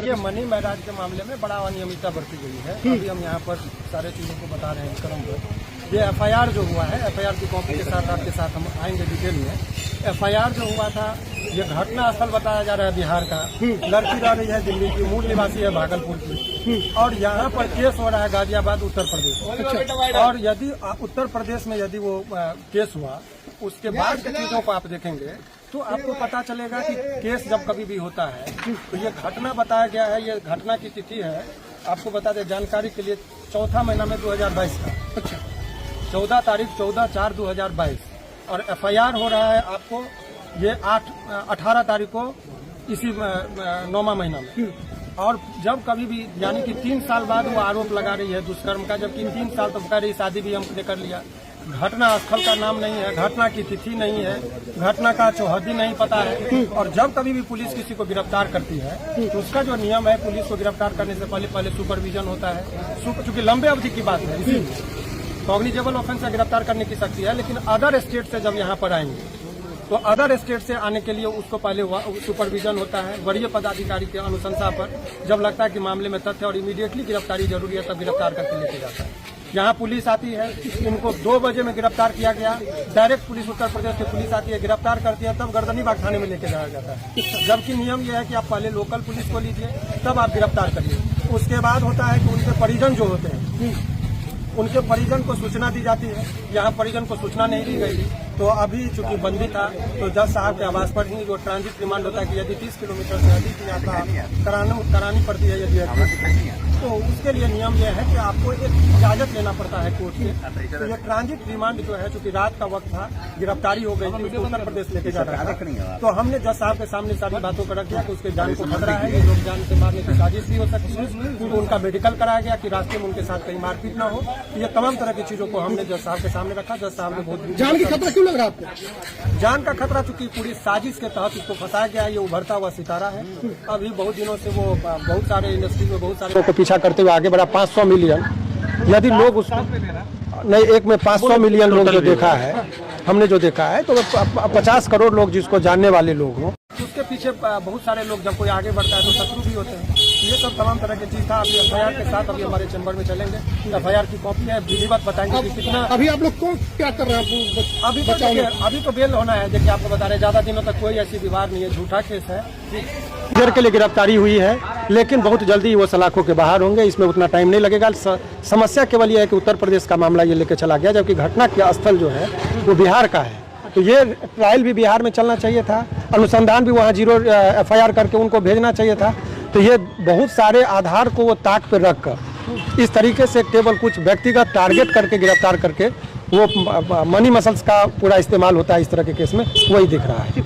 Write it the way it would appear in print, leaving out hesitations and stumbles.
देखिए, मनी महराज के मामले में बड़ा अनियमितता बरती गई है। अभी हम यहाँ पर सारे चीजों को बता रहे हैं क्रम पर। ये FIR जो हुआ है, FIR की कॉपी के साथ आपके साथ हम आएंगे डिटेल में। FIR जो हुआ था, ये घटना स्थल बताया जा रहा है बिहार का। लड़की रह रही है दिल्ली की, मूल निवासी है भागलपुर की, और यहाँ पर केस हो रहा है गाजियाबाद उत्तर प्रदेश। और यदि उत्तर प्रदेश में यदि वो केस हुआ, उसके बाद की चीजों को आप देखेंगे तो आपको पता चलेगा कि केस जब कभी भी होता है तो ये घटना बताया गया है। ये घटना की तिथि है, आपको बता दें जानकारी के लिए, चौथा महीना में 2022 का। अच्छा, 14 तारीख 14/4/2022, और FIR हो रहा है आपको ये 18 तारीख को इसी 9वां महीना में। और जब कभी भी यानी कि 3 साल बाद वो आरोप लगा रही है दुष्कर्म का, जबकि 3 साल तो कह रही शादी भी हमने कर लिया। घटना स्थल का नाम नहीं है, घटना की तिथि नहीं है, घटना का चौहद्दी नहीं पता है। और जब कभी भी पुलिस किसी को गिरफ्तार करती है तो उसका जो नियम है, पुलिस को गिरफ्तार करने से पहले सुपरविजन होता है। चूंकि लंबे अवधि की बात है, इसीलिए कॉग्निजेबल ऑफेंस से गिरफ्तार करने की शक्ति है। लेकिन अदर स्टेट से जब यहाँ पर आएंगे तो अदर स्टेट से आने के लिए उसको पहले सुपरविजन होता है वरीय पदाधिकारी के अनुशंसा पर। जब लगता है कि मामले में तथ्य और इमीडिएटली गिरफ्तारी जरूरी है, तब गिरफ्तार करके लेके जाता है। यहाँ पुलिस आती है, इनको 2 बजे में गिरफ्तार किया गया। डायरेक्ट पुलिस उत्तर प्रदेश की पुलिस आती है, गिरफ्तार करती है, तब गर्दनीबाग थाने में लेके जाया जाता है। जबकि नियम यह है कि आप पहले लोकल पुलिस को लीजिए, तब आप गिरफ्तार करिए। उसके बाद होता है कि उनके परिजन जो होते हैं, उनके परिजन को सूचना दी जाती है। यहाँ परिजन को सूचना नहीं दी गई थी, तो अभी चूंकि बंदी था तो जज साहब के आवास पर ही जो ट्रांजिट रिमांड होता है कि यदि 30 किलोमीटर से अधिक की यात्रा करानी पड़ती है यदि, तो उसके लिए नियम यह है कि आपको एक इजाजत लेना पड़ता है कोर्ट से। तो ये ट्रांजिट रिमांड जो है, चूंकि रात का वक्त था, गिरफ्तारी हो गई थी, उसको उत्तर प्रदेश लेके जा रहा था, तो हमने जज साहब के सामने सारी बातों को रख दिया कि उसके जान को खतरा है, ये लोग जान से मारने की साजिश भी हो सकती है। तो उनका मेडिकल कराया गया कि रास्ते में उनके साथ कहीं मारपीट न हो। ये तमाम तरह की चीजों को हमने जज साहब के सामने रखा। जज साहब ने बहुत जान का खतरा क्यों लग रहा है आपको? जान का खतरा चूंकि पूरी साजिश के तहत उसको फंसाया गया है। ये उभरता हुआ सितारा है। अभी बहुत दिनों से वो बहुत सारे इंडस्ट्री में बहुत सारे को पीछा करते हुए आगे बढ़ा। 500 मिलियन यदि लोग उसको नहीं, एक में 500 मिलियन लोग जो देखा है, हमने जो देखा है, तो 50 करोड़ लोग जिसको जानने वाले लोग हों, उसके पीछे बहुत सारे लोग जब कोई आगे बढ़ता है तो शत्रु भी होते हैं। ये सब तमाम तरह की चीज था। अभी FIR के साथ अभी हमारे चैम्बर में चलेंगे, FIR की कॉपी है, विधिवत बताएंगे कि कितना। अभी आप लोग को क्या कर रहे हैं? अभी तो बेल होना है। देखिए, आपको बता रहे ज्यादा दिनों तक कोई ऐसी विवाद नहीं है, झूठा केस है। देर के लिए गिरफ्तारी हुई है, लेकिन बहुत जल्दी वो सलाखों के बाहर होंगे, इसमें उतना टाइम नहीं लगेगा। समस्या केवल ये है कि उत्तर प्रदेश का मामला ये लेके चला गया, जबकि घटना का स्थल जो है वो बिहार का है। तो ये ट्रायल भी बिहार में चलना चाहिए था, अनुसंधान भी वहाँ 0 FIR करके उनको भेजना चाहिए था। तो ये बहुत सारे आधार को वो ताक पर रख कर इस तरीके से केवल कुछ व्यक्तिगत टारगेट करके गिरफ्तार करके वो मनी मसल्स का पूरा इस्तेमाल होता है इस तरह के केस में, वही दिख रहा है।